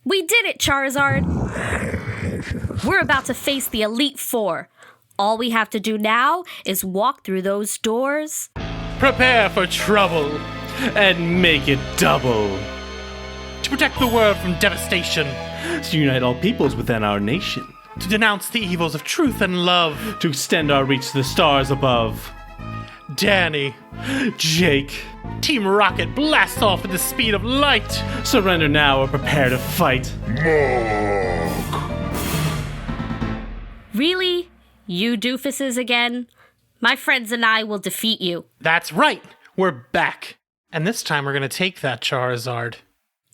We did it, Charizard! We're about to face the Elite Four. All we have to do now is walk through those doors. Prepare for trouble and make it double. To protect the world from devastation. To unite all peoples within our nation. To denounce the evils of truth and love. To extend our reach to the stars above. Danny, Jake, Team Rocket blasts off at the speed of light. Surrender now or prepare to fight. Really? You doofuses again? My friends and I will defeat you. That's right. We're back. And this time we're going to take that Charizard.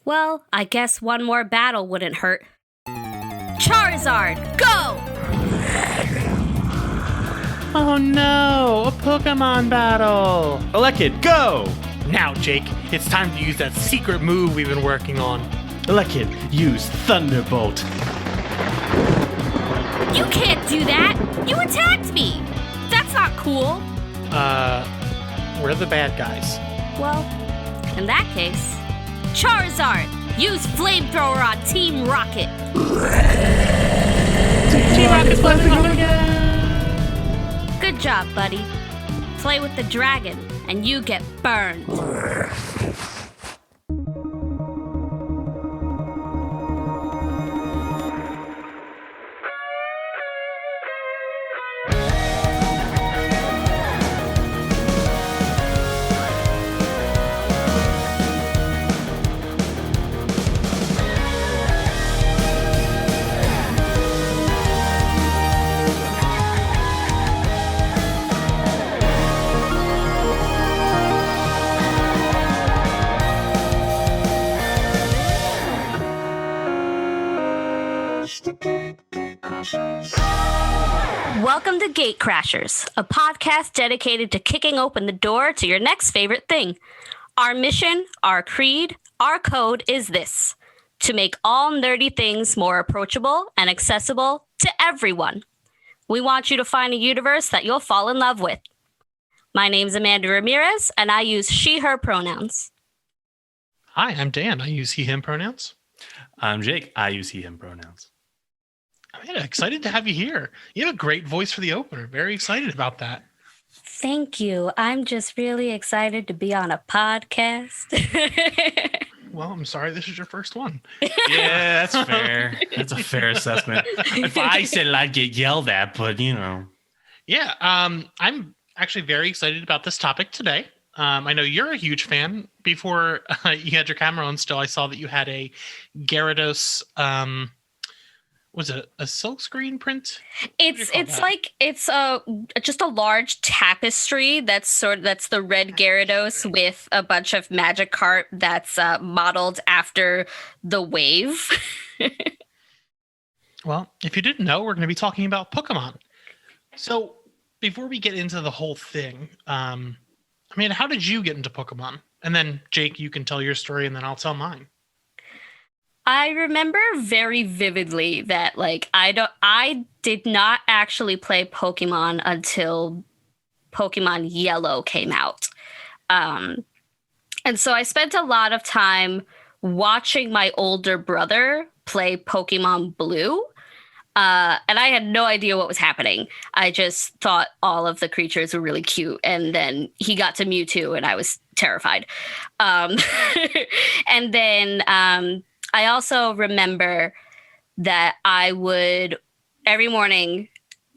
Well, I guess one more battle wouldn't hurt. Charizard, go! Oh no, a Pokemon battle. Elekid, go! Now, Jake, it's time to use that secret move we've been working on. Elekid, use Thunderbolt. You can't do that! You attacked me! That's not cool. We're the bad guys. Well, in that case, Charizard, use Flamethrower on Team Rocket. Team Rocket's blessing home again. Good job, buddy. Play with the dragon, and you get burned. Welcome to GateCrashers, a podcast dedicated to kicking open the door to your next favorite thing. Our mission, our creed, our code is this: to make all nerdy things more approachable and accessible to everyone. We want you to find a universe that you'll fall in love with. My name's Amanda Ramirez, and I use she, her pronouns. Hi, I'm Dan. I use he, him pronouns. I'm Jake. I use he, him pronouns. I'm excited to have you here. You have a great voice for the opener. Very excited about that. Thank you. I'm just really excited to be on a podcast. Well, I'm sorry this is your first one. Yeah, that's fair. That's a fair assessment. If I said it, I'd get yelled at, but you know. Yeah, I'm actually very excited about this topic today. I know you're a huge fan. Before you had your camera on still, I saw that you had a Gyarados, was it a silkscreen print? It's just a large tapestry that's the red Gyarados with a bunch of Magikarp that's modeled after the wave. Well, if you didn't know, we're going to be talking about Pokemon. So before we get into the whole thing, how did you get into Pokemon? And then Jake, you can tell your story and then I'll tell mine. I remember very vividly that I did not actually play Pokemon until Pokemon Yellow came out. And so I spent a lot of time watching my older brother play Pokemon Blue. And I had no idea what was happening. I just thought all of the creatures were really cute. And then he got to Mewtwo and I was terrified. And then I also remember that every morning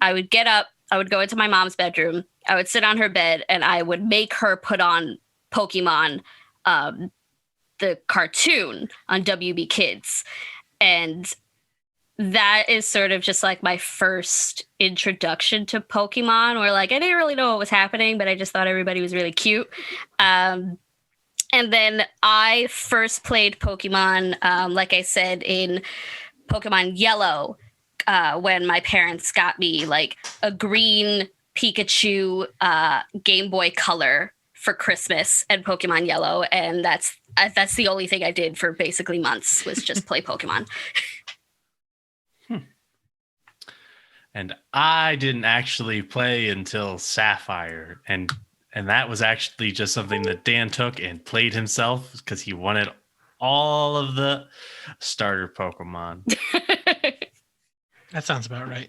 I would get up, I would go into my mom's bedroom, I would sit on her bed and I would make her put on Pokemon, the cartoon on WB Kids. And that is sort of just like my first introduction to Pokemon, where I didn't really know what was happening, but I just thought everybody was really cute. And then I first played Pokemon, like I said, in Pokemon Yellow, when my parents got me a green Pikachu Game Boy Color for Christmas and Pokemon Yellow. And that's the only thing I did for basically months, was just play Pokemon. And I didn't actually play until Sapphire. And that was actually just something that Dan took and played himself because he wanted all of the starter Pokemon. That sounds about right.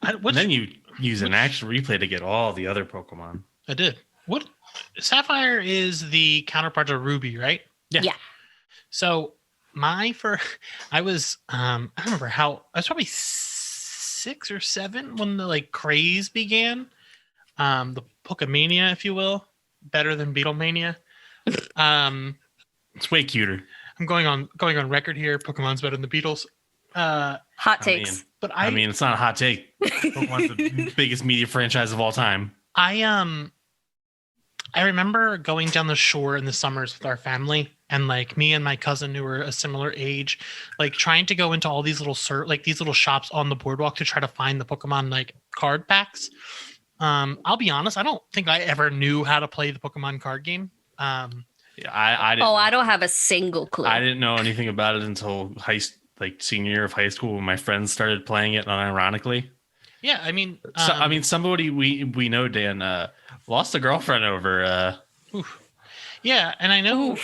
And then you use an actual replay to get all the other Pokemon. I did. What? Sapphire is the counterpart of Ruby, right? Yeah. So I was I don't remember how, I was probably 6 or 7 when the like craze began. The Pokemania, if you will, better than Beetlemania. It's way cuter. I'm going on record here. Pokemon's better than the Beatles. Hot takes. But I mean, it's not a hot take. Pokemon's the biggest media franchise of all time. I remember going down the shore in the summers with our family, and like me and my cousin who were a similar age, like trying to go into all these little these little shops on the boardwalk to try to find the Pokemon like card packs. I'll be honest, I don't think I ever knew how to play the Pokemon card game. Yeah, I didn't. Oh, I don't have a single clue. I didn't know anything about it until senior year of high school when my friends started playing it, unironically. Yeah, I mean, somebody we know, Dan, lost a girlfriend over. Yeah, and I know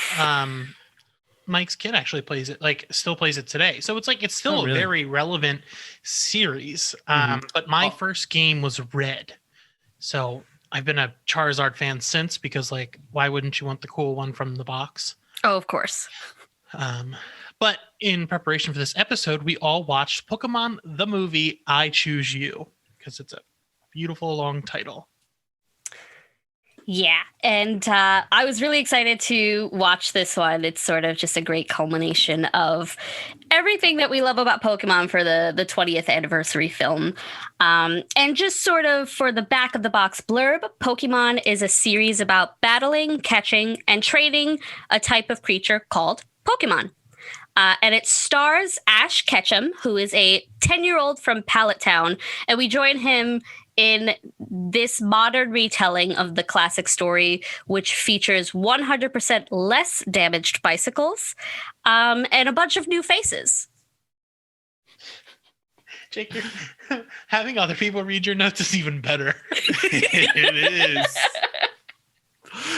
Mike's kid actually plays it, like still plays it today. So it's like it's still a very relevant series. But my first game was Red, so I've been a Charizard fan since, because like why wouldn't you want the cool one from the box? Oh, of course. But in preparation for this episode, we all watched Pokemon the Movie, I Choose You, because it's a beautiful long title. Yeah, and I was really excited to watch this one. It's sort of just a great culmination of everything that we love about Pokemon for the 20th anniversary film. And just sort of for the back of the box blurb, Pokemon is a series about battling, catching, and trading a type of creature called Pokemon. And it stars Ash Ketchum, who is a 10-year-old from Pallet Town, and we join him in this modern retelling of the classic story, which features 100% less damaged bicycles and a bunch of new faces. Jake, having other people read your notes is even better. It is.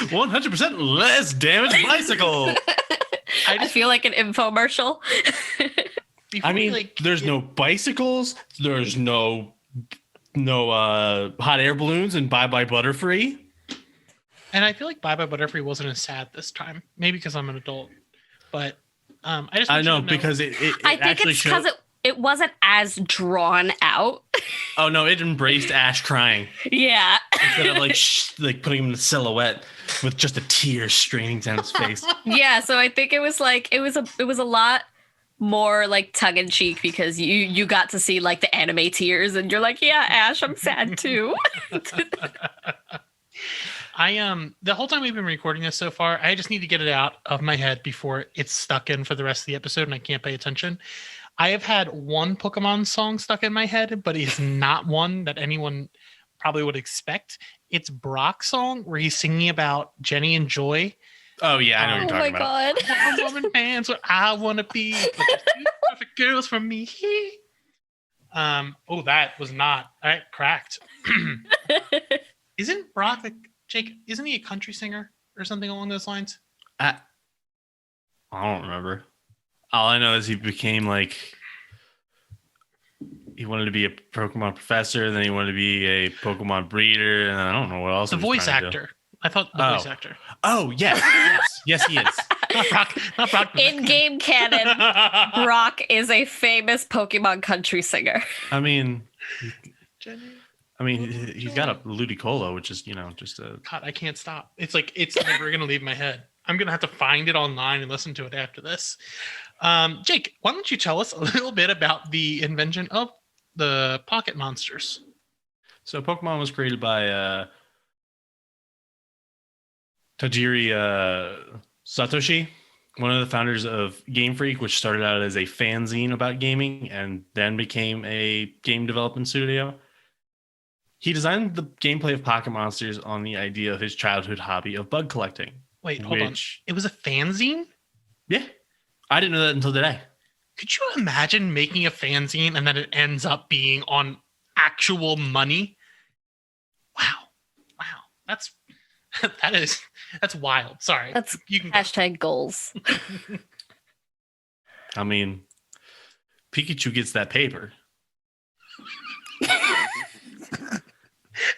100% less damaged bicycle. I feel like an infomercial. I mean, there's no bicycles. There's no hot air balloons and Bye Bye Butterfree. And I feel like Bye Bye Butterfree wasn't as sad this time. Maybe because I'm an adult. But I know because it I think it's because it wasn't as drawn out. Oh no, it embraced Ash crying. Yeah. Instead of like putting him in a silhouette with just a tear straining down his face. Yeah, so I think it was a lot more like tongue in cheek, because you got to see like the anime tears, and you're like, yeah, Ash, I'm sad too. The whole time we've been recording this so far, I just need to get it out of my head before it's stuck in for the rest of the episode and I can't pay attention. I have had one Pokemon song stuck in my head, but it's not one that anyone probably would expect. It's Brock's song where he's singing about Jenny and Joy. Oh yeah, I know what you're talking about. Oh my god. Woman man's what I want to be. But there's two perfect girls for me. That was not. I cracked. Isn't Brock Jake? Isn't he a country singer or something along those lines? I don't remember. All I know is he became he wanted to be a Pokemon professor, then he wanted to be a Pokemon breeder, and I don't know what else. The voice actor. I thought the voice actor. Oh, yes. Yes, he is. Not Brock. In game canon, Brock is a famous Pokemon country singer. I mean, he's got a Ludicolo, which is, just a... God, I can't stop. It's never going to leave my head. I'm going to have to find it online and listen to it after this. Jake, why don't you tell us a little bit about the invention of the pocket monsters? So Pokemon was created by Tajiri Satoshi, one of the founders of Game Freak, which started out as a fanzine about gaming and then became a game development studio. He designed the gameplay of Pocket Monsters on the idea of his childhood hobby of bug collecting. Wait, hold on. It was a fanzine? Yeah. I didn't know that until today. Could you imagine making a fanzine and then it ends up being on actual money? Wow. That's wild. Sorry. You can hashtag goals. I mean, Pikachu gets that paper.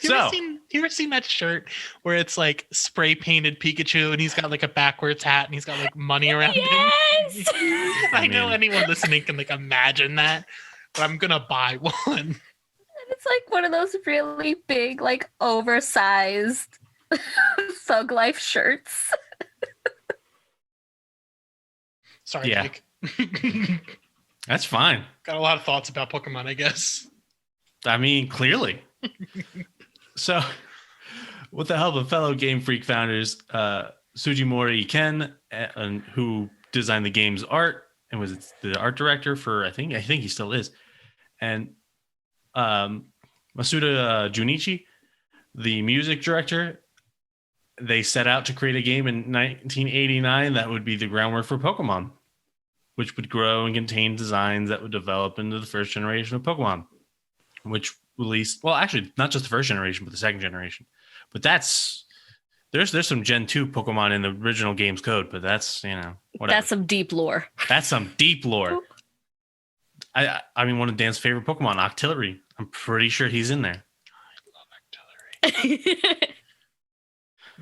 You ever seen that shirt where it's like spray painted Pikachu and he's got like a backwards hat and he's got like money around him? Yes. I know anyone listening can like imagine that, but I'm gonna buy one. It's like one of those really big, like oversized Thug Life shirts. Sorry, Yeah. Jake. That's fine. Got a lot of thoughts about Pokemon, I guess. I mean, clearly. So, with the help of fellow Game Freak founders, Sugimori Ken, who designed the game's art and was the art director for, I think he still is, and Masuda Junichi, the music director, they set out to create a game in 1989 that would be the groundwork for Pokemon, which would grow and contain designs that would develop into the first generation of Pokemon, which released, well, actually, not just the first generation, but the second generation. But there's some Gen 2 Pokemon in the original game's code, but that's, whatever. That's some deep lore. That's some deep lore. I mean, one of Dan's favorite Pokemon, Octillery. I'm pretty sure he's in there. I love Octillery.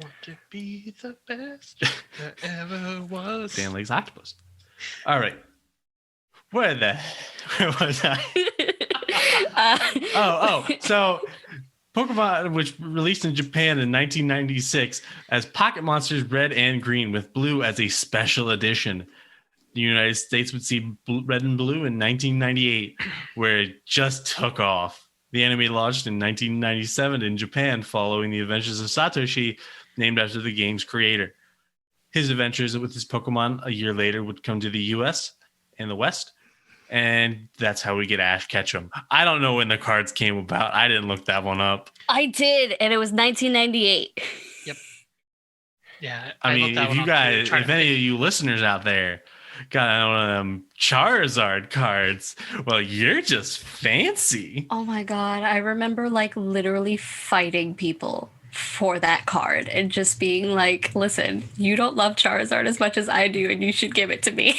Want to be the best there ever was. Dan likes octopus. All right. Where was I? So Pokemon, which released in Japan in 1996 as Pocket Monsters Red and Green with Blue as a special edition. The United States would see Red and Blue in 1998, where it just took off. The anime launched in 1997 in Japan following the adventures of Satoshi, named after the game's creator. His adventures with his Pokemon a year later would come to the US and the West, and that's how we get Ash Ketchum. I don't know when the cards came about. I didn't look that one up. I did, and it was 1998. Yep. Yeah. I mean, if any of you listeners out there got one of them Charizard cards, well, you're just fancy. Oh my god, I remember like literally fighting people for that card and just being like, listen, you don't love Charizard as much as I do, and you should give it to me.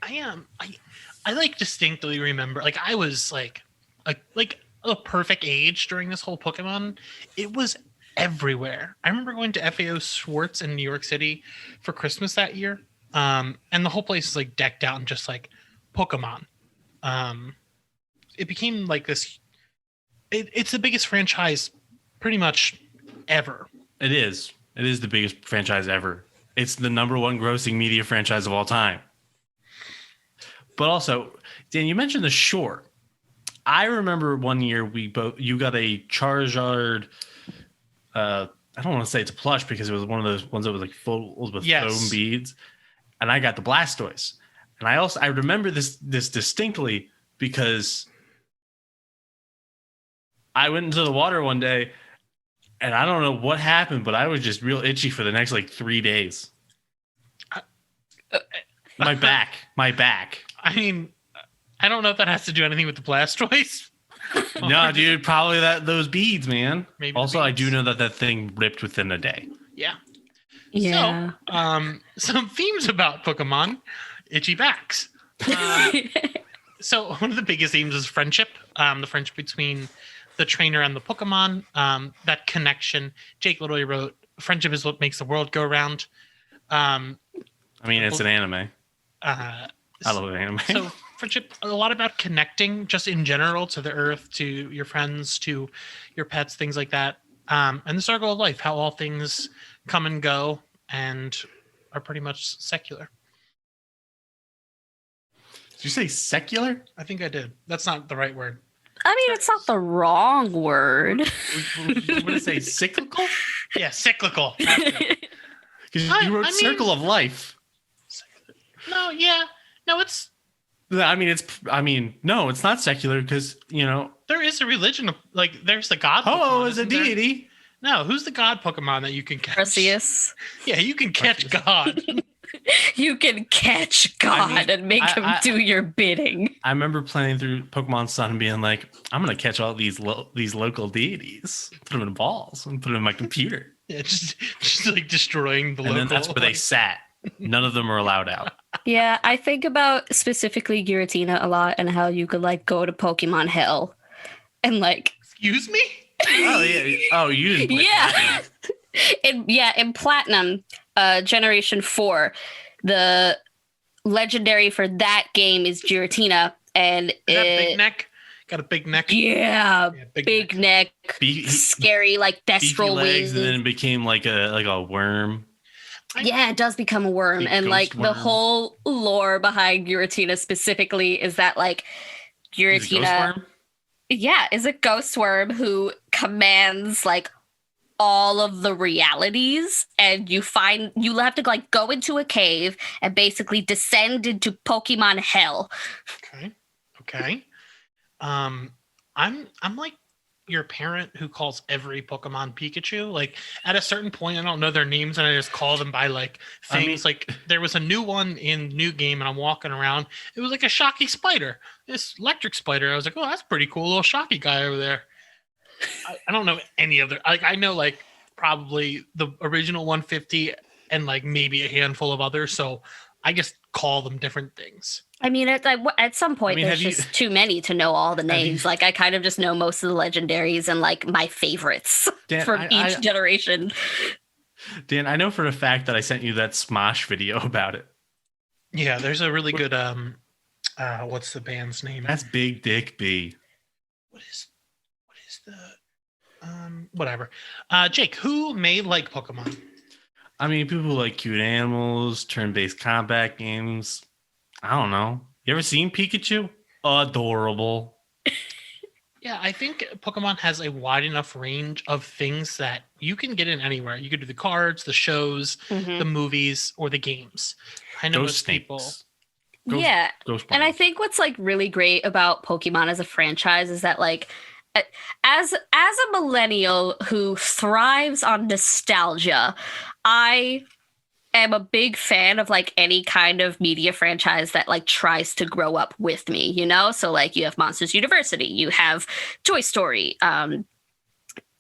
I like distinctly remember, like I was like a perfect age during this whole Pokemon. It was everywhere. I remember going to FAO Schwartz in New York City for Christmas that year. And the whole place is like decked out in just like Pokemon. It became like this. It's the biggest franchise pretty much ever. It is. It is the biggest franchise ever. It's the number one grossing media franchise of all time. But also, Dan, you mentioned the short. I remember one year you got a Charizard. I don't want to say it's a plush because it was one of those ones that was like full with foam beads, and I got the Blastoise. And I remember this distinctly because I went into the water one day, and I don't know what happened, but I was just real itchy for the next like 3 days. My back. I mean, I don't know if that has to do anything with the Blastoise. No, dude, probably those beads, man. Maybe also, I do know that thing ripped within a day. Yeah. Yeah. So, some themes about Pokemon, itchy backs. So one of the biggest themes is friendship. The friendship between the trainer and the Pokemon. That connection. Jake literally wrote, "Friendship is what makes the world go round." I mean, it's an anime. I love anime. So friendship, a lot about connecting just in general to the earth, to your friends, to your pets, things like that. And the circle of life, how all things come and go and are pretty much secular. Did you say secular? I think I did. That's not the right word. I mean, it's not the wrong word. Would it say cyclical? Yeah, cyclical. Because you wrote circle of life. No, yeah. No, it's... No, it's not secular because, there is a religion, like, there's the god Ho-Oh Pokemon, is a deity. No, who's the god Pokemon that you can catch? Arceus. Yeah, you can catch God. You can catch God and make him do your bidding. I remember playing through Pokemon Sun and being like, I'm going to catch all these local deities, put them in balls, and put them in my computer. Yeah, just like destroying the local. And then that's where they sat. None of them were allowed out. Yeah, I think about specifically Giratina a lot and how you could like go to Pokemon Hell and like Excuse me? Oh yeah. Oh, you didn't play yeah. Platinum. In Platinum, Generation 4, the legendary for that game is Giratina, and Is that big neck? Got a big neck? yeah, Yeah, big neck, Be- scary like Beefy Destral legs, wings. and then it became like a worm. Yeah, it does become a worm. Big And ghost like the worm. whole lore behind Giratina specifically is that like He's a ghost Giratina, worm. yeah, is a ghost worm who commands like all of the realities, and you have to like go into a cave and basically descend into Pokemon hell. Okay. I'm like your parent who calls every Pokemon Pikachu. Like at a certain point, I don't know their names and I just call them by like things. Like there was a new one in new game and I'm walking around. It was like a Shocky spider, this electric spider. I was like, oh, that's pretty cool, little Shocky guy over there. I don't know any other. Like I know like probably the original 150 and like maybe a handful of others. So I just call them different things. I mean, at some point, there's just too many to know all the names. Like, I kind of just know most of the legendaries and like my favorites from each generation. Dan, I know for a fact that I sent you that Smosh video about it. Yeah, there's a really good what's the band's name? That's Big Dick B. What is the whatever. Jake, who may like Pokemon? I mean, people who like cute animals, turn-based combat games. I don't know. You ever seen Pikachu? Adorable. Yeah, I think Pokemon has a wide enough range of things that you can get in anywhere. You could do the cards, the shows, the movies, or the games. I know most people. Yeah. And I think what's like really great about Pokemon as a franchise is that like as a millennial who thrives on nostalgia, I am a big fan of like any kind of media franchise that like tries to grow up with me, you know? So like you have Monsters University, you have Toy Story, and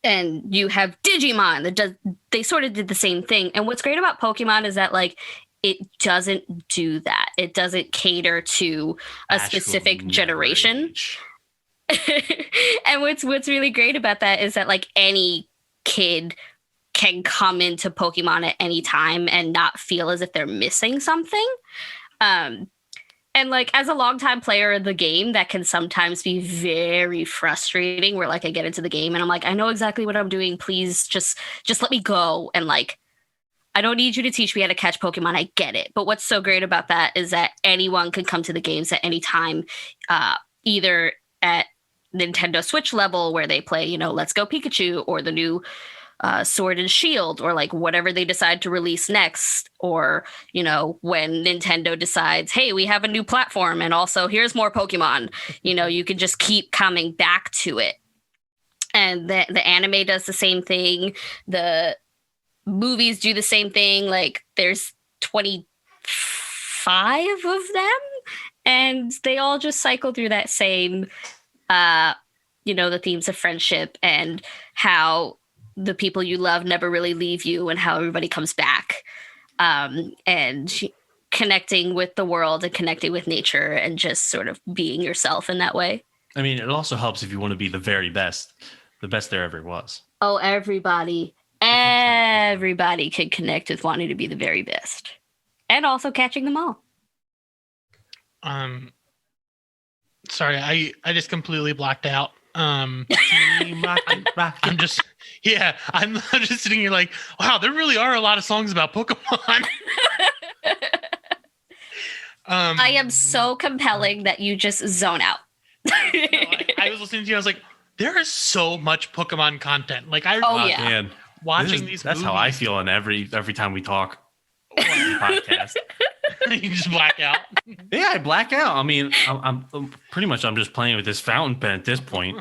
you have Digimon. They sort of did the same thing. And what's great about Pokemon is that like it doesn't do that. It doesn't cater to a specific generation. And what's really great about that is that like any kid can come into Pokemon at any time and not feel as if they're missing something. And like as a longtime player of the game, that can sometimes be very frustrating where like I get into the game and I'm like, I know exactly what I'm doing. Please just let me go. And like, I don't need you to teach me how to catch Pokemon. I get it. But what's so great about that is that anyone can come to the games at any time, either at Nintendo Switch level where they play, you know, Let's Go Pikachu or the new Sword and Shield or like whatever they decide to release next, or you know when Nintendo decides, hey, we have a new platform and also here's more Pokemon, you know, you can just keep coming back to it. And the anime does the same thing, the movies do the same thing. Like there's 25 of them and they all just cycle through that same you know, the themes of friendship and how the people you love never really leave you and how everybody comes back, and connecting with the world and connecting with nature and just sort of being yourself in that way. I mean, it also helps if you want to be the very best, the best there ever was. Oh, everybody can connect with wanting to be the very best and also catching them all. Sorry, I just completely blacked out. I'm just sitting here like, wow, there really are a lot of songs about Pokemon. I am so compelling that you just zone out. I was listening to you. I was like, there is so much Pokemon content. Like man, watching these. That's movies. how I feel in every time we talk. Podcast. You just black out. Yeah, I black out. I mean, I'm pretty much I'm just playing with this fountain pen at this point.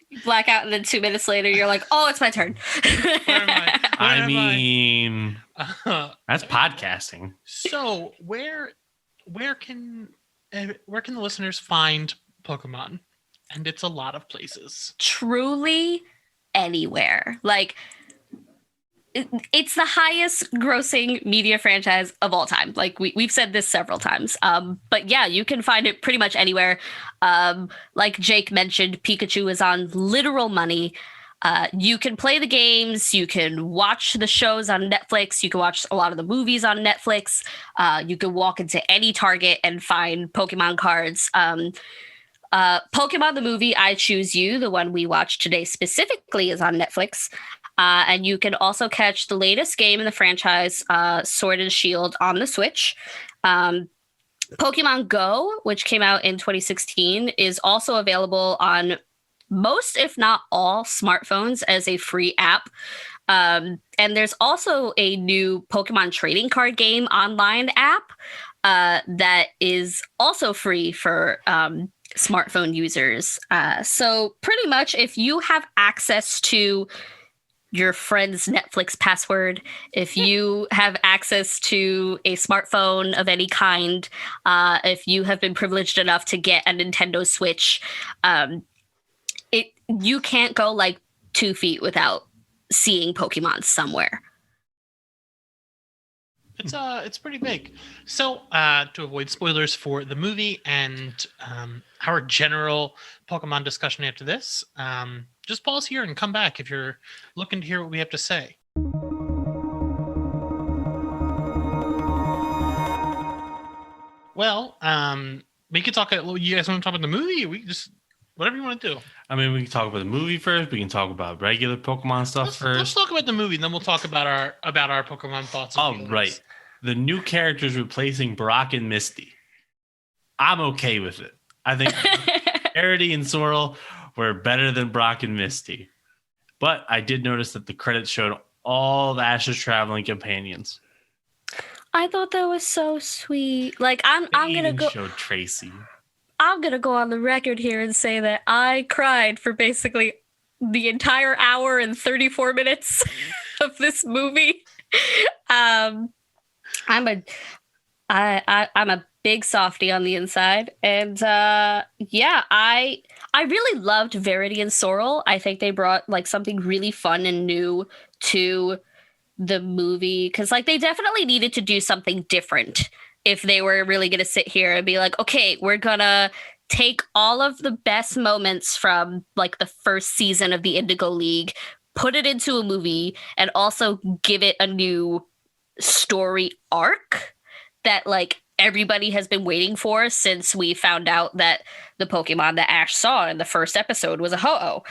You black out, and then 2 minutes later, you're like, "Oh, it's my turn." I mean, that's podcasting. So where can the listeners find Pokemon? And it's a lot of places. Truly, anywhere. Like it's the highest grossing media franchise of all time. Like we've said this several times. But yeah, you can find it pretty much anywhere. Like Jake mentioned, Pikachu is on literal money. You can play the games, you can watch the shows on Netflix, you can watch a lot of the movies on Netflix. You can walk into any Target and find Pokemon cards. Pokemon the Movie, I Choose You, the one we watched today specifically, is on Netflix. And you can also catch the latest game in the franchise, Sword and Shield, on the Switch. Pokemon Go, which came out in 2016, is also available on most, if not all, smartphones as a free app. And there's also a new Pokemon trading card game online app that is also free for smartphone users. So pretty much if you have access to your friend's Netflix password, if you have access to a smartphone of any kind, if you have been privileged enough to get a Nintendo Switch, you can't go like 2 feet without seeing Pokemon somewhere. It's pretty big. So to avoid spoilers for the movie and our general Pokemon discussion after this, just pause here and come back if you're looking to hear what we have to say. Well, we could talk. You guys want to talk about the movie? We just whatever you want to do. I mean, we can talk about the movie first. We can talk about regular Pokemon stuff first. Let's talk about the movie, and then we'll talk about our Pokemon thoughts. Oh, right. The new characters replacing Brock and Misty. I'm okay with it. I think Verity and Sorrel were better than Brock and Misty. But I did notice that the credits showed all of Ash's traveling companions. I thought that was so sweet. Like I'm gonna go. Showed Tracy. I'm gonna go on the record here and say that I cried for basically the entire hour and 34 minutes of this movie. I'm a big softie on the inside, and yeah, I really loved Verity and Sorrel. I think they brought like something really fun and new to the movie, because like they definitely needed to do something different if they were really going to sit here and be like, okay, we're gonna take all of the best moments from like the first season of the Indigo League, put it into a movie, and also give it a new story arc that like everybody has been waiting for since we found out that the Pokemon that Ash saw in the first episode was a Ho-Oh.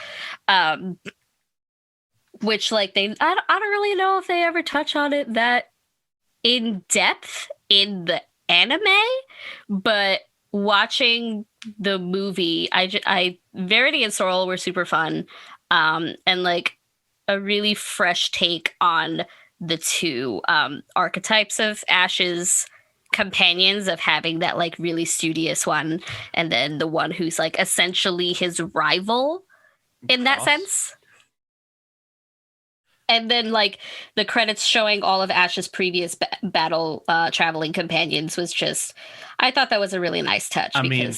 Which like I don't really know if they ever touch on it that in depth in the anime, but watching the movie, Verity and Sorrel were super fun, and like a really fresh take on the two archetypes of Ash's companions, of having that like really studious one and then the one who's like essentially his rival in that sense. And then like the credits showing all of Ash's previous battle traveling companions was just, I thought that was a really nice touch. How do you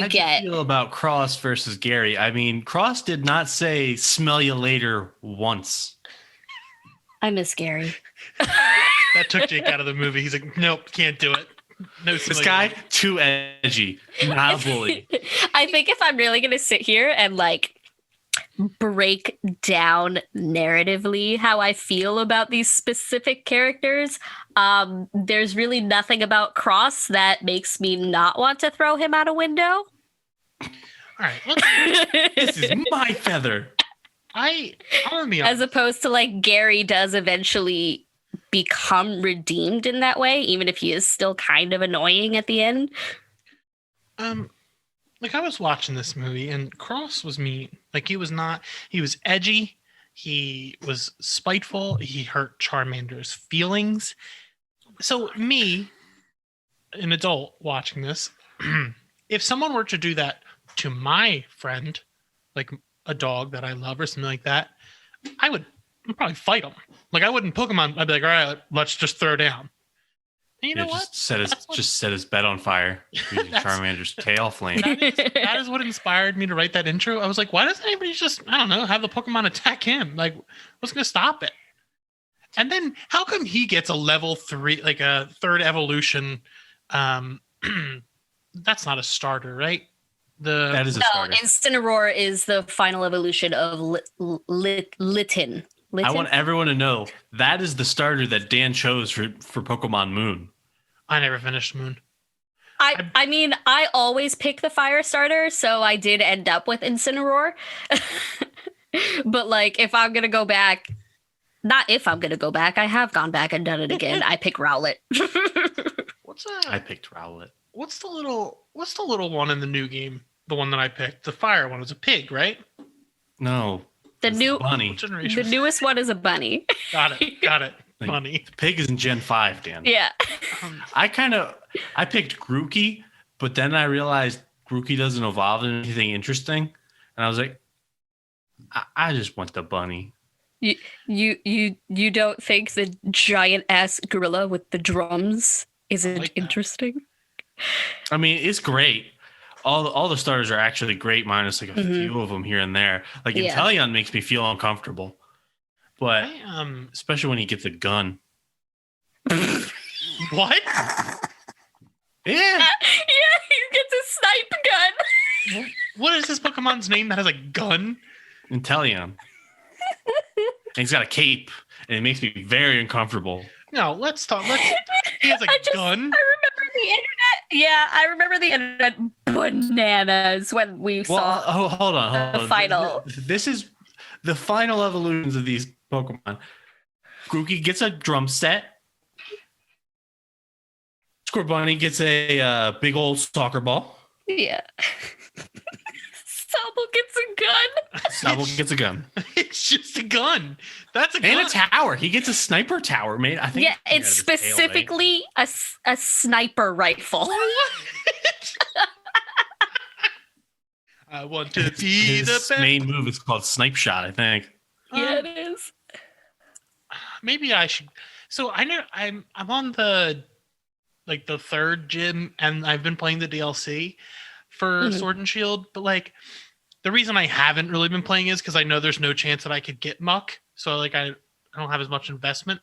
feel about Cross versus Gary? I mean, Cross did not say "smell you later" once. I miss Gary. That took Jake out of the movie. He's like, nope, can't do it. No, this guy too edgy, not a bully. I think if I'm really gonna sit here and like break down narratively how I feel about these specific characters, there's really nothing about Cross that makes me not want to throw him out a window. All right, this is my feather. I'm gonna be honest. As opposed to like Gary does eventually become redeemed in that way, even if he is still kind of annoying at the end. Like I was watching this movie and Cross was mean. Like he was edgy. He was spiteful. He hurt Charmander's feelings. So me, an adult watching this, if someone were to do that to my friend, like a dog that I love or something like that, I'd probably fight him. Like I wouldn't Pokemon. I'd be like, all right, let's just throw down. And you know what? Just set his bed on fire. Charmander's tail flame. That is what inspired me to write that intro. I was like, why doesn't anybody just, I don't know, have the Pokemon attack him? Like, what's going to stop it? And then how come he gets a level 3, like a third evolution? That's not a starter, right? That is a No, starter. Incineroar is the final evolution of Litten. I want everyone to know that is the starter that Dan chose for Pokemon Moon. I never finished Moon. I mean, I always pick the fire starter, so I did end up with Incineroar. But like, if I'm gonna go back, not if I'm gonna go back, I have gone back and done it again. I pick Rowlet. I picked Rowlet. What's the little one in the new game? The one that I picked, the fire one, was a pig, right? No, The new bunny. the newest one is a bunny. Got it. Like, Bunny. the pig is in Gen 5, Dan. Yeah. I picked Grookey, but then I realized Grookey doesn't evolve into anything interesting, and I was like, I just want the bunny. You don't think the giant ass gorilla with the drums isn't like that. interesting? I mean, it's great. All the starters are actually great, minus like a few of them here and there. Like Inteleon makes me feel uncomfortable, but especially when he gets a gun. What? Yeah, Yeah. you get to snipe gun. What is this Pokemon's name that has a gun? Inteleon. And he's got a cape, and it makes me very uncomfortable. No, let's talk. He has a gun. I remember the internet. Yeah, I remember the internet bananas when we saw Hold on. the final. This is the final evolutions of these Pokemon. Grookey gets a drum set. Scorbunny gets a big old soccer ball. Yeah. Sobble gets a gun. Sobble gets a gun. It's just a gun. That's a gun. And a tower. He gets a sniper tower, mate. I think. Yeah, it's specifically a sniper rifle. I want to be his the best. main move is called Snipe Shot, I think. Yeah, it is. Maybe I should. So I know I'm on the third gym, and I've been playing the DLC for Sword and Shield, but like the reason I haven't really been playing is because I know there's no chance that I could get Muck, so like I don't have as much investment.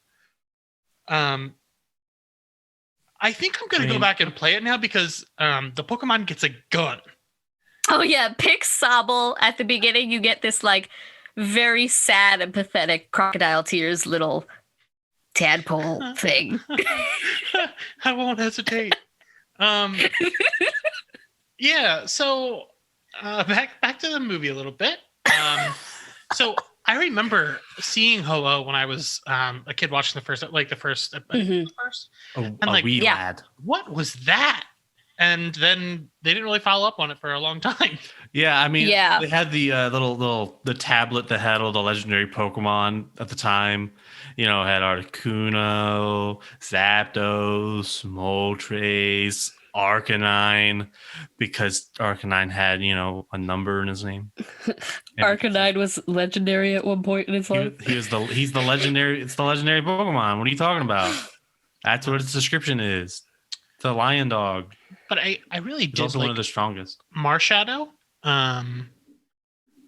I think I'm gonna go back and play it now because the Pokemon gets a gun. Oh yeah, pick Sobble. At the beginning, you get this like very sad and pathetic crocodile tears little tadpole thing. I won't hesitate. Yeah, so back to the movie a little bit. So I remember seeing Ho-Oh when I was a kid watching the first. And like, wee lad. What was that? And then they didn't really follow up on it for a long time. Yeah, I mean, they had the the tablet that had all the legendary Pokemon at the time. You know, had Articuno, Zapdos, Moltres, Arcanine, because Arcanine had, a number in his name. Arcanine was legendary at one point in his life. He's the legendary. It's the legendary Pokemon. What are you talking about? That's what its description is. It's a lion dog. But I really did. It's also one of the strongest. Marshadow.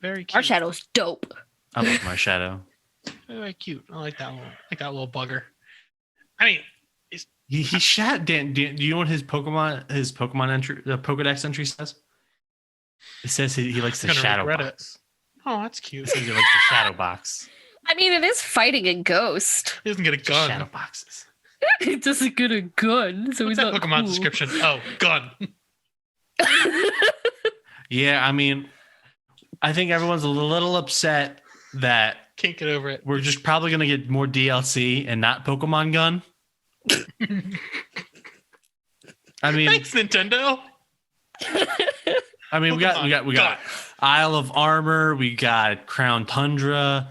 Very cute. Marshadow's dope. I love Marshadow. Very cute. I like that little bugger. I mean, he shot Dan. Do you know what his Pokemon entry, Pokedex entry says? It says he likes the shadow box. Oh, that's cute. It says he likes the shadow box. I mean, it is fighting a ghost. He doesn't get a gun. Shadow boxes. He doesn't get a gun, so What's he's that not Pokemon cool. description? Oh, gun. Yeah, I mean, I think everyone's a little upset that Can't get over it. we're just probably gonna get more DLC and not Pokemon Gun. I mean, Thanks, Nintendo. I mean, we got Isle of Armor, we got Crown Tundra.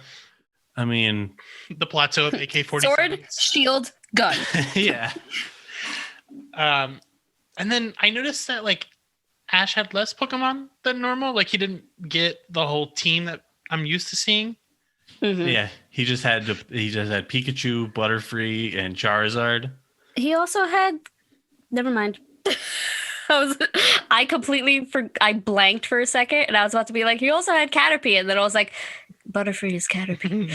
I mean, The plateau of AK-47. Sword, shield, gun. yeah. And then I noticed that like Ash had less Pokemon than normal. Like he didn't get the whole team that I'm used to seeing. Mm-hmm. Yeah, he just had Pikachu, Butterfree, and Charizard. He also had. Never mind. I blanked for a second, and I was about to be like, he also had Caterpie, and then I was like, Butterfree is Caterpie.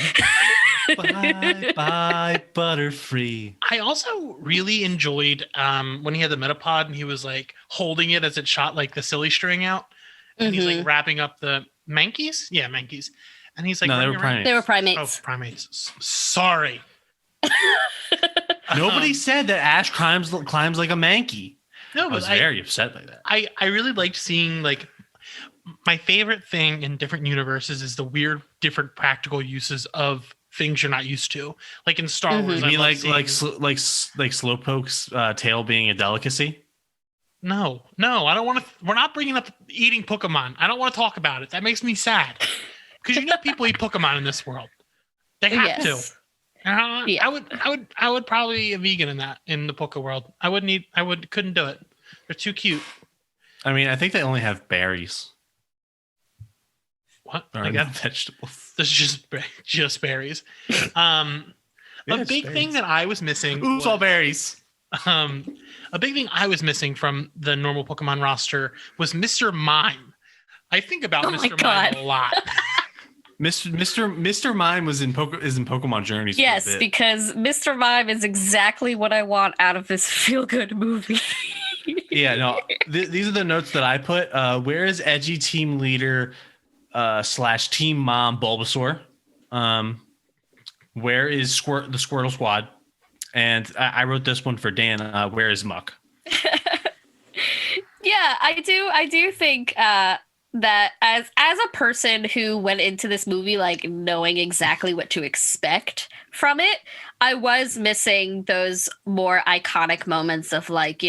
Bye, bye, Butterfree. I also really enjoyed when he had the Metapod and he was like holding it as it shot like the silly string out, and he's like wrapping up the Mankeys. Yeah, Mankeys, and he's like, No, they running were around. primates. They were Oh, primates. primates. Sorry. Nobody said that Ash climbs like a Mankey. No, I but was very upset by that. I really liked seeing like my favorite thing in different universes is the weird different practical uses of things you're not used to. Like in Star Wars, You I mean love like seeing- Slowpoke's tail being a delicacy? No, I don't want to. We're not bringing up eating Pokemon. I don't want to talk about it. That makes me sad because people eat Pokemon in this world. They have to. Yeah. I would probably be a vegan in the Poke world. Couldn't do it. They're too cute. I mean, I think they only have berries. What? Or Like no that? vegetables. This is just berries. Yeah, A it's big berries. thing that I was missing. Ooh, was- all berries. A big thing I was missing from the normal Pokemon roster was Mr. Mime. I think about Oh my Mr. God. Mime a lot. Mr. Mime is in Pokemon Journeys. Yes, for a bit. because Mr. Mime is exactly what I want out of this feel-good movie. Yeah, no. These are the notes that I put. Where is edgy team leader / team mom Bulbasaur? Where is the Squirtle Squad? And I wrote this one for Dan. Where is Muck? Yeah, I do think that as a person who went into this movie like knowing exactly what to expect from it, I was missing those more iconic moments of like,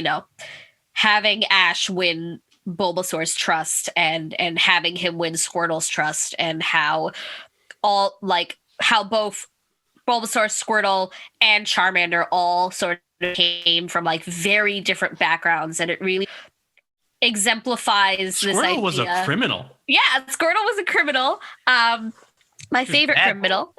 having Ash win Bulbasaur's trust and having him win Squirtle's trust, and how both Bulbasaur, Squirtle, and Charmander all sort of came from like very different backgrounds, and it really exemplifies this idea. Squirtle was a criminal. Yeah, Squirtle was a criminal. My favorite bad. criminal.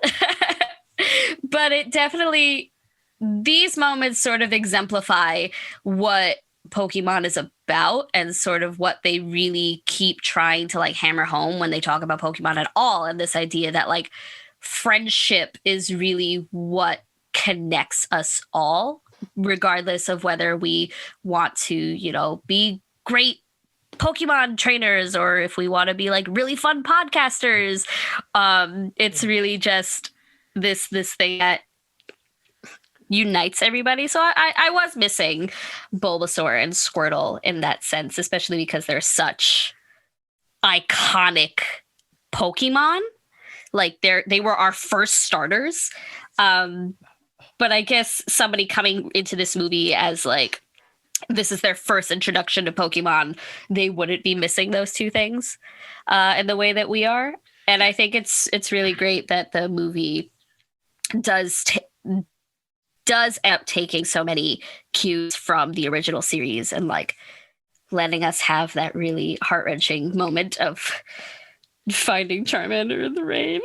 But it definitely, these moments sort of exemplify what Pokemon is about and sort of what they really keep trying to like hammer home when they talk about Pokemon at all. And this idea that like friendship is really what connects us all, regardless of whether we want to, be great Pokemon trainers or if we want to be like really fun podcasters. It's really just this thing that unites everybody. So I was missing Bulbasaur and Squirtle in that sense, especially because they're such iconic Pokemon. Like they were our first starters. But I guess somebody coming into this movie as like this is their first introduction to Pokemon, they wouldn't be missing those two things in the way that we are. And I think it's really great that the movie does end up taking so many cues from the original series and like letting us have that really heart-wrenching moment of finding Charmander in the rain.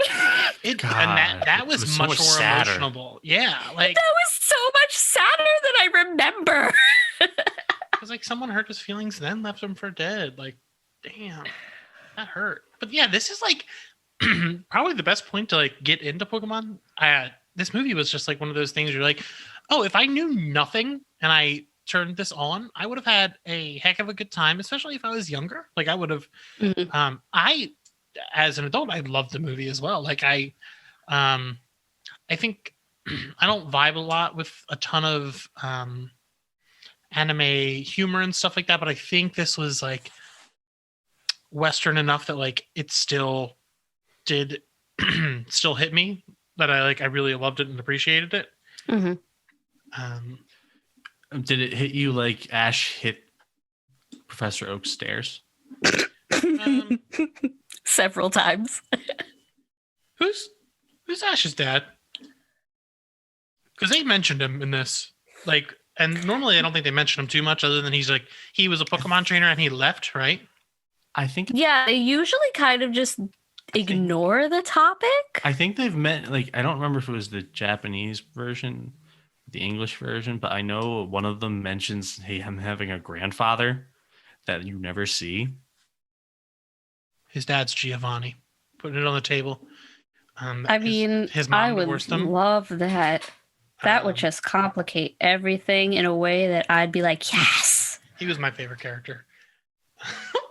And God, that it was was so much much more sadder. emotional. Yeah, like That was so much sadder than I remember. because like someone hurt his feelings, then left him for dead. Like, damn, that hurt. But yeah, this is like probably the best point to like get into Pokemon. This movie was just like one of those things you're like, oh, if I knew nothing and I turned this on, I would have had a heck of a good time, especially if I was younger. Like I would have. I, as an adult, I loved the movie as well. Like I think I don't vibe a lot with a ton of anime humor and stuff like that, but I think this was like Western enough that like it still did still hit me, that I really loved it and appreciated it. Did it hit you like Ash hit Professor Oak's stairs? Several times. Who's Ash's dad? Because they mentioned him in this, like, and normally I don't think they mention him too much, other than he was a Pokemon trainer and he left, right? I think Yeah, they usually kind of just ignore the topic. I think they've met, like, I don't remember if it was the Japanese version, the English version, but I know one of them mentions, hey, I'm having a grandfather that you never see. His dad's Giovanni. Putting it on the table. I mean, his I mom would divorced him. love that. That would Um, just complicate everything in a way that I'd be like, yes. He was my favorite character.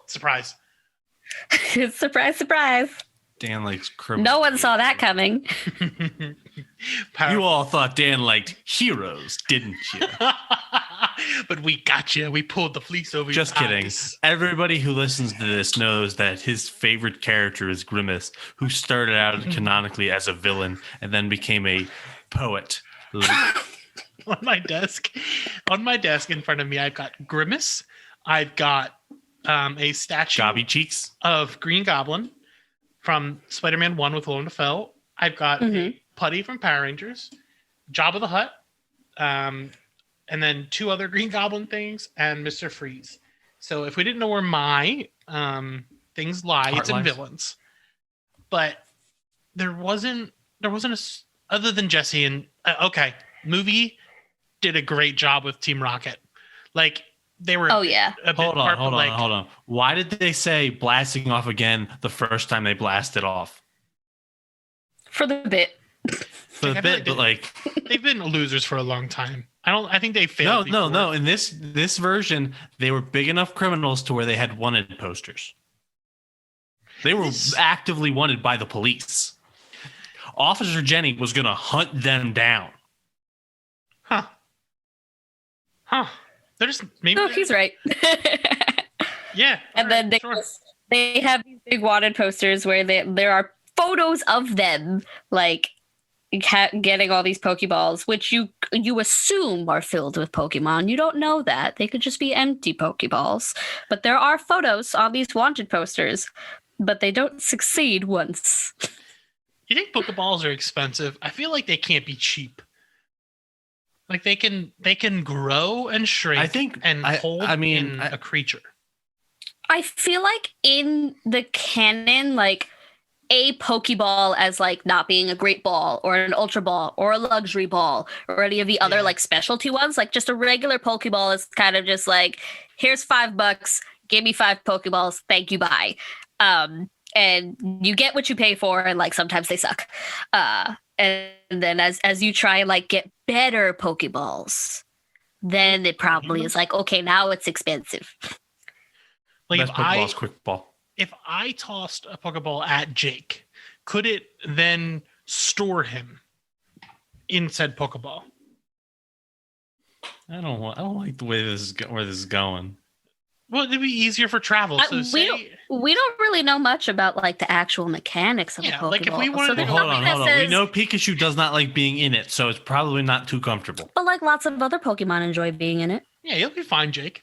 Surprise. Surprise, surprise. Dan likes criminals. No one saw that coming. You all thought Dan liked heroes, didn't you? But we got you. We pulled the fleece over Just your kidding. eyes. Everybody who listens to this knows that his favorite character is Grimace, who started out canonically as a villain and then became a poet. On my desk in front of me, I've got Grimace. I've got a statue Gobby cheeks. of Green Goblin from Spider-Man 1 with Willem Dafoe. I've got a Putty from Power Rangers, Jabba the Hutt, and then 2 other Green Goblin things, and Mr. Freeze. So if we didn't know where my things lie, it's in villains. But there wasn't other than Jesse and movie did a great job with Team Rocket. Like they were. Oh yeah. Hold on. Why did they say blasting off again the first time they blasted off? For the bit. For the bit, but like they've been losers for a long time. I think they failed. No. In this version, they were big enough criminals to where they had wanted posters. They were actively wanted by the police. Officer Jenny was going to hunt them down. Huh. They're just maybe. Oh, he's right. Yeah. And then they have these big wanted posters where there are photos of them, like getting all these Pokeballs, which you assume are filled with Pokemon. You don't know that. They could just be empty Pokeballs. But there are photos on these wanted posters, but they don't succeed once. You think Pokeballs are expensive? I feel like they can't be cheap. Like they can grow and shrink. I think in a creature. I feel like in the canon, like a Pokeball as like not being a great ball or an ultra ball or a luxury ball or any of the other like specialty ones, like just a regular Pokeball is kind of just like, here's $5, give me 5 Pokeballs, thank you, bye. And you get what you pay for, and like sometimes they suck. And then as you try and like get better Pokeballs, then it probably is like, okay, now it's expensive. Like best Pokeball is Quick Ball. If I tossed a Pokeball at Jake, could it then store him in said Pokeball? I don't like the way where this is going. Well, it'd be easier for travel. So we don't really know much about like the actual mechanics of the Pokeball. Like if we wanted to hold on. We know Pikachu does not like being in it, so it's probably not too comfortable. But like lots of other Pokemon enjoy being in it. Yeah, you'll be fine, Jake.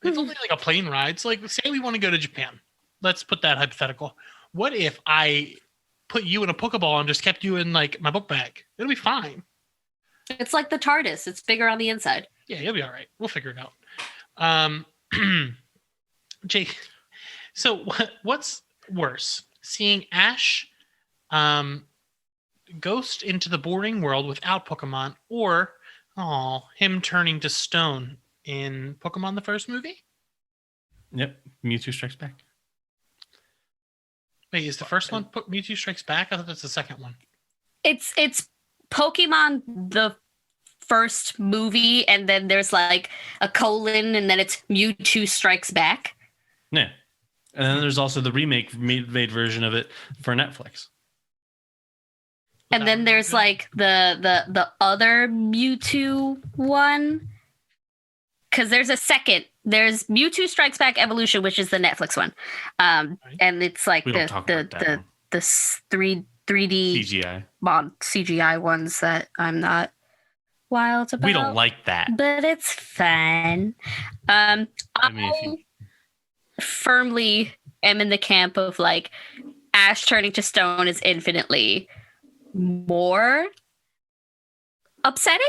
It's only like a plane ride. It's like, say we want to go to Japan. Let's put that hypothetical. What if I put you in a Pokeball and just kept you in like my book bag? It'll be fine. It's like the TARDIS. It's bigger on the inside. Yeah, you'll be all right. We'll figure it out. Jake, so what's worse? Seeing Ash ghost into the boring world without Pokemon, or him turning to stone in Pokemon the first movie? Yep. Mewtwo Strikes Back. Wait, is the first one Mewtwo Strikes Back? I thought that's the second one. It's Pokemon the first movie, and then there's like a colon, and then it's Mewtwo Strikes Back. Yeah. And then there's also the remake made version of it for Netflix. And then there's like the other Mewtwo one. Because there's there's Mewtwo Strikes Back Evolution, which is the Netflix one. And it's like the 3D CGI. CGI ones that I'm not wild about. We don't like that. But it's fun. I firmly am in the camp of like Ash turning to stone is infinitely more upsetting.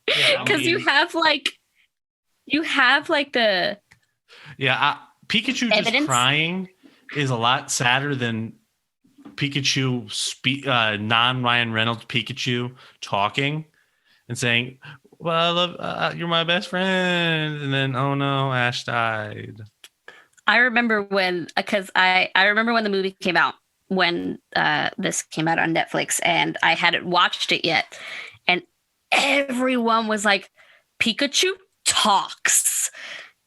Because you have the Pikachu evidence. Just crying is a lot sadder than Pikachu non Ryan Reynolds Pikachu talking and saying, well, I love you're my best friend, and then oh no, Ash died. I remember when the movie came out, when this came out on Netflix, and I hadn't watched it yet, and everyone was like, Pikachu talks.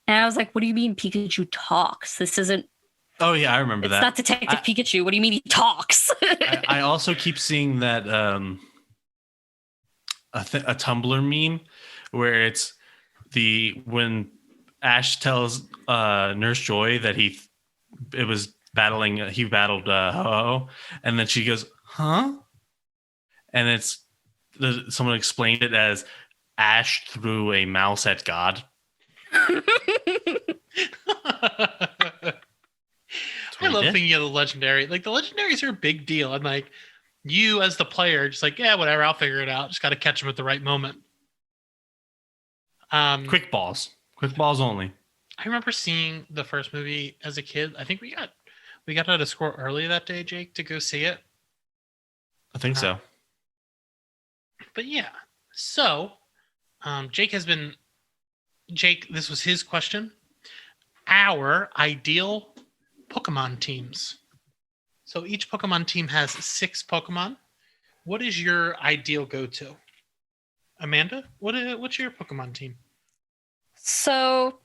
And I was like, what do you mean Pikachu talks? This isn't. Oh yeah, I remember It's that. not Detective Pikachu. What do you mean he talks? I also keep seeing that a Tumblr meme where it's when Ash tells Nurse Joy that he battled Ho-Oh, and then she goes, huh? And it's someone explained it as Ash threw a mouse at God. I love thinking of the legendary. Like, the legendaries are a big deal. And like, you as the player, just like, yeah, whatever, I'll figure it out. Just got to catch them at the right moment. Quick balls only. I remember seeing the first movie as a kid. I think we got out of school early that day, Jake, to go see it. I think so. But yeah, so Jake, this was his question. Our ideal Pokemon teams. So each Pokemon team has 6 Pokemon. What is your ideal go-to? Amanda, what's your Pokemon team? So,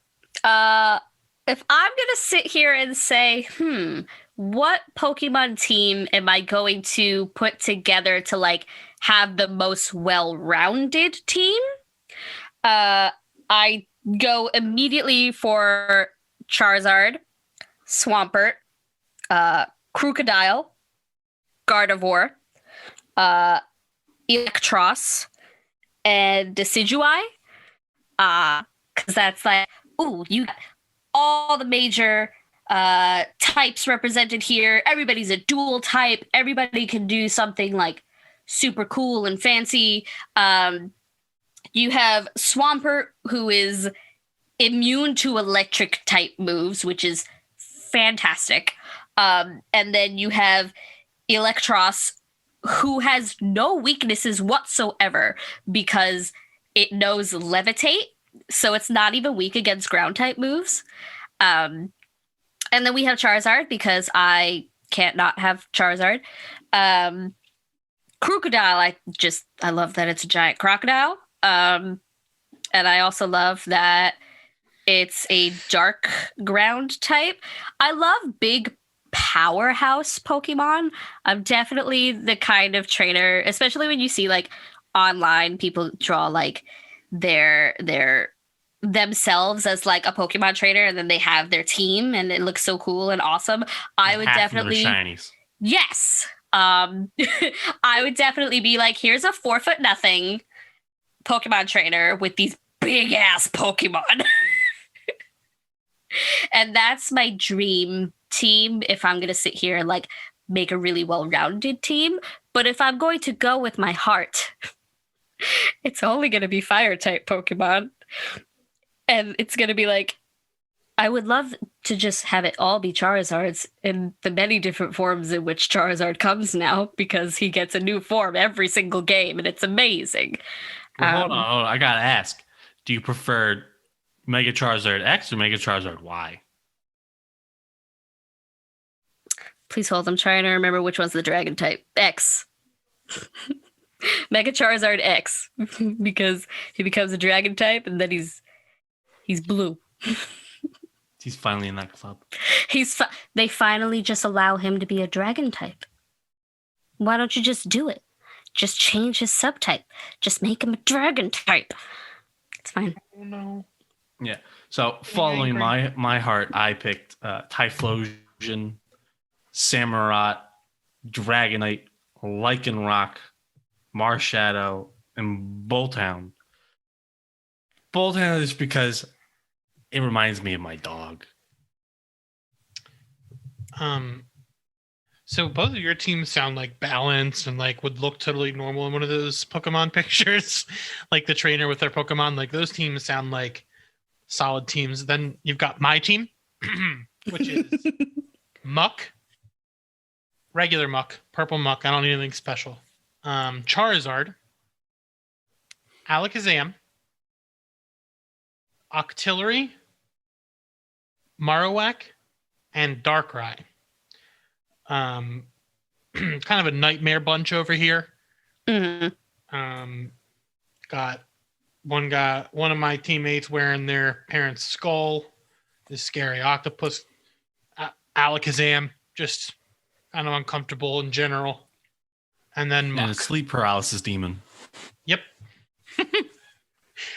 if I'm gonna sit here and say, what Pokemon team am I going to put together to like have the most well-rounded team? I go immediately for Charizard, Swampert, Crocodile, Gardevoir, Electros, and Decidueye. Because that's like, ooh, you got all the major types represented here. Everybody's a dual type. Everybody can do something like super cool and fancy. You have Swampert, who is immune to electric type moves, which is fantastic. And then you have Electros, who has no weaknesses whatsoever because it knows Levitate, so it's not even weak against ground type moves. And then we have Charizard because I can't not have Charizard. Crocodile, I love that it's a giant crocodile. And I also love that it's a dark ground type. I love big powerhouse Pokemon. I'm definitely the kind of trainer, especially when you see like online people draw like their themselves as like a Pokemon trainer, and then they have their team and it looks so cool and awesome. I would definitely shinies. Yes. I would definitely be like, here's a 4'0" Pokemon trainer with these big ass Pokemon. And that's my dream team if I'm going to sit here and like make a really well-rounded team. But if I'm going to go with my heart, it's only going to be fire type Pokemon. And it's going to be like, I would love to just have it all be Charizards in the many different forms in which Charizard comes now, because he gets a new form every single game and it's amazing. Well, hold on. I got to ask. Do you prefer Mega Charizard X or Mega Charizard Y? Please hold. I'm trying to remember which one's the dragon type. X. Mega Charizard X. Because he becomes a dragon type and then he's blue. He's finally in that club. They finally just allow him to be a dragon type. Why don't you just do it? Just change his subtype. Just make him a dragon type. It's fine. Oh no. Yeah. So following my heart, I picked Typhlosion, Samurott, Dragonite, Lycanroc, Marshadow, and Bolthound. Bolthound is because it reminds me of my dog. So both of your teams sound like balanced and like would look totally normal in one of those Pokemon pictures, like the trainer with their Pokemon. Like those teams sound like solid teams. Then you've got my team, which is Muck, regular Muck, purple Muck. I don't need anything special. Charizard, Alakazam, Octillery, Marowak, and Darkrai. kind of a nightmare bunch over here. Mhm. Got one of my teammates wearing their parents' skull. This scary octopus, Alakazam, just kind of uncomfortable in general. And then Muck. And a sleep paralysis demon. Yep.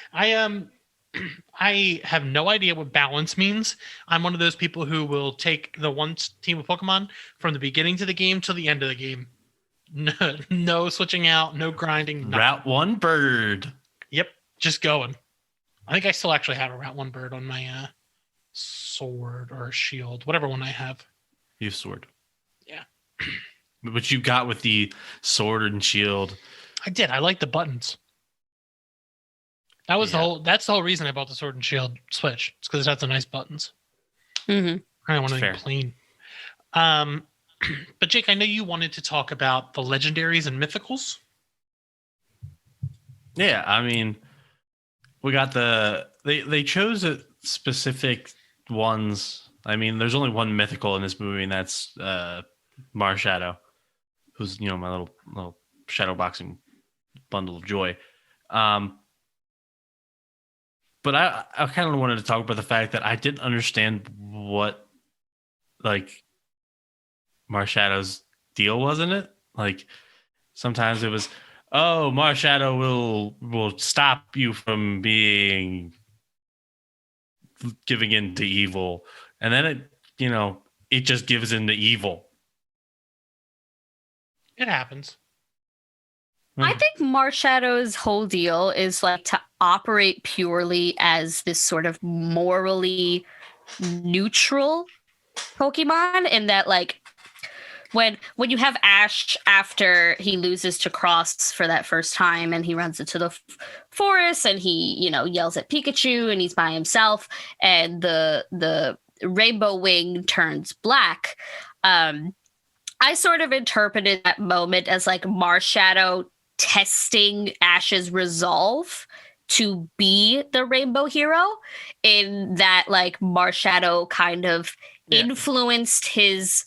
I have no idea what balance means. I'm one of those people who will take the one team of Pokemon from the beginning to the game till the end of the game. No switching out, no grinding. Nothing. Route 1 bird. Yep, just going. I think I still actually have a Route 1 bird on my sword or shield, whatever one I have. You have sword. Yeah. But you got with the sword and shield. I did. I like the buttons. That was that's the whole reason I bought the sword and shield switch. It's because it has the nice buttons. Mhm. I don't want anything plain. But Jake, I know you wanted to talk about the legendaries and mythicals. Yeah, I mean, we got they chose specific ones. I mean, there's only one mythical in this movie, and that's Marshadow, who's my little shadow boxing bundle of joy. But I kind of wanted to talk about the fact that I didn't understand what Marshadow's deal was in it. Like sometimes it was, oh, Marshadow will stop you from giving in to evil, and then it just gives in to evil. It happens. I think Marshadow's whole deal is like to operate purely as this sort of morally neutral Pokemon, in that like when you have Ash after he loses to Cross for that first time and he runs into the forest and he yells at Pikachu and he's by himself and the rainbow wing turns black. I sort of interpreted that moment as like Marshadow testing Ash's resolve to be the rainbow hero, in that like Marshadow kind of influenced his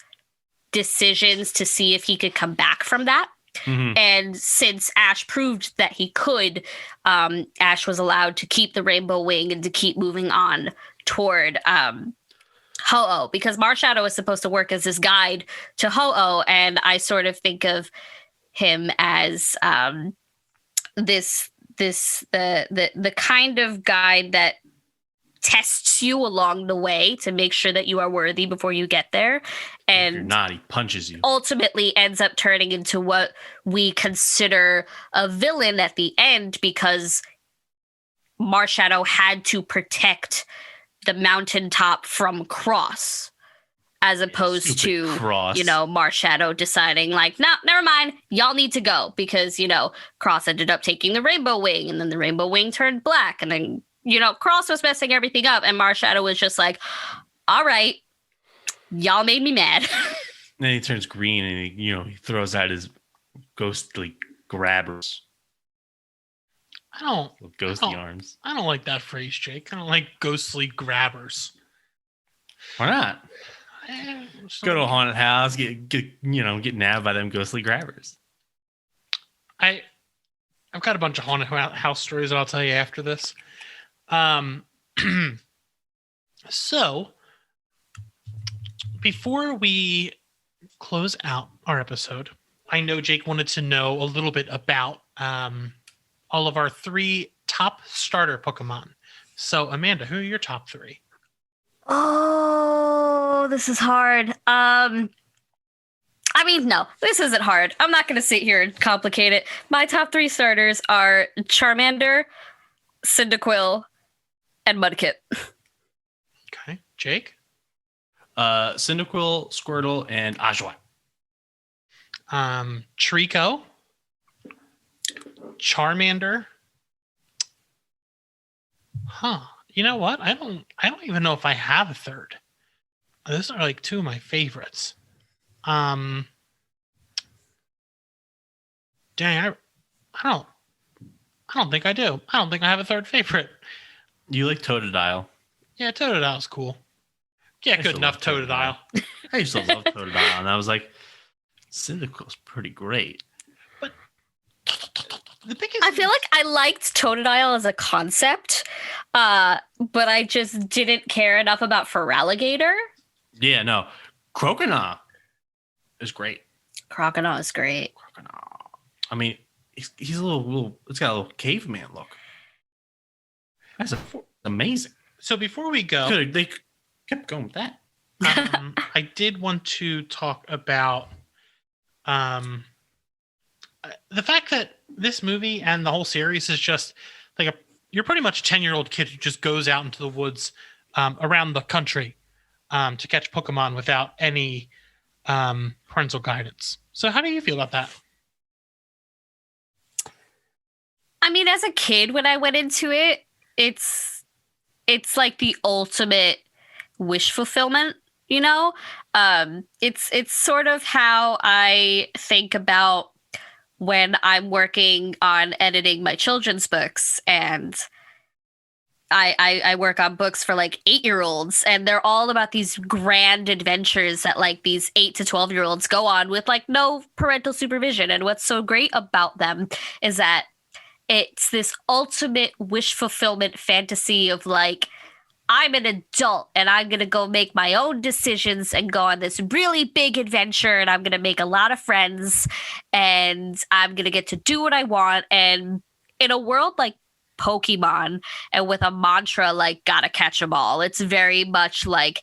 decisions to see if he could come back from that. Mm-hmm. And since Ash proved that he could, Ash was allowed to keep the rainbow wing and to keep moving on toward Ho-Oh, because Marshadow is supposed to work as this guide to Ho-Oh, and I sort of think of him as the kind of guide that tests you along the way to make sure that you are worthy before you get there, and if you're not, he punches you. Ultimately ends up turning into what we consider a villain at the end, because Marshadow had to protect the mountaintop from Cross, as opposed to Cross. Marshadow deciding like, no, never mind, y'all need to go, because Cross ended up taking the rainbow wing, and then the rainbow wing turned black, and then Cross was messing everything up, and Marshadow was just like, all right, y'all made me mad. Then he turns green and he throws out his ghostly grabbers. Ghostly arms. I don't like that phrase, Jake. I don't like ghostly grabbers. Why not? Go to a haunted house, get nabbed by them ghostly grabbers. I've got a bunch of haunted house stories that I'll tell you after this. So before we close out our episode, I know Jake wanted to know a little bit about all of our 3 top starter Pokemon. So Amanda, who are your top 3? Oh, this is hard. No, this isn't hard. I'm not going to sit here and complicate it. My top 3 starters are Charmander, Cyndaquil, and Mudkip. Okay. Jake? Cyndaquil, Squirtle, and Ajwa. Trico, Charmander. Huh. You know what? I don't even know if I have a third. Those are like 2 of my favorites. Dang, I don't think I do. I don't think I have a third favorite. You like Totodile? Yeah, Totodile's cool. Yeah, good enough, Totodile. I used to love Totodile, and I was like, Cyndaquil's pretty great. But the biggest... I feel like I liked Totodile as a concept, but I just didn't care enough about Feraligatr. Yeah, no. Croconaw is great. Croconaw is great. Croconaw. I mean, he's a little. It's got a little caveman look. That's amazing. So before we go, They kept going with that. I did want to talk about the fact that this movie and the whole series is just like you're pretty much a 10-year-old kid who just goes out into the woods around the country to catch Pokemon without any parental guidance. So how do you feel about that? I mean, as a kid, when I went into it, it's like the ultimate wish fulfillment, you know? It's sort of how I think about when I'm working on editing my children's books, and I work on books for like 8-year-olds, and they're all about these grand adventures that like these 8 to 12-year-olds go on with like no parental supervision. And what's so great about them is that it's this ultimate wish fulfillment fantasy of like, I'm an adult and I'm going to go make my own decisions and go on this really big adventure, and I'm going to make a lot of friends, and I'm going to get to do what I want. And in a world like Pokemon, and with a mantra like gotta catch 'em all, it's very much like,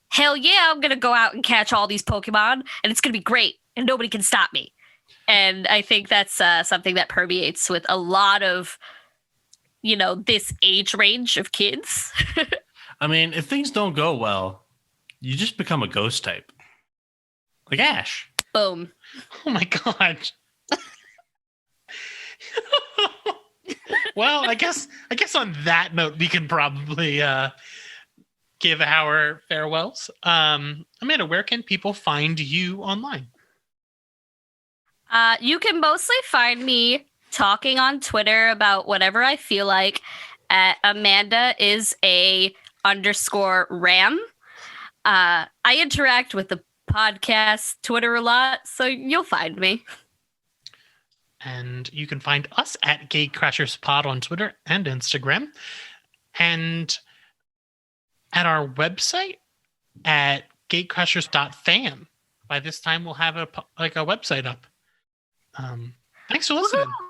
hell yeah, I'm going to go out and catch all these Pokemon, and it's going to be great and nobody can stop me. And I think that's something that permeates with a lot of, you know, this age range of kids. I mean, if things don't go well, you just become a ghost type. Like Ash. Boom. Oh my god. Well, I guess on that note, we can probably give our farewells. Amanda, where can people find you online? You can mostly find me talking on Twitter about whatever I feel like at Amanda is _Ram. I interact with the podcast Twitter a lot, so you'll find me. And you can find us at GateCrashers Pod on Twitter and Instagram. And at our website at gatecrashers.fan. By this time, we'll have a website up. Thanks for listening. Woo-hoo!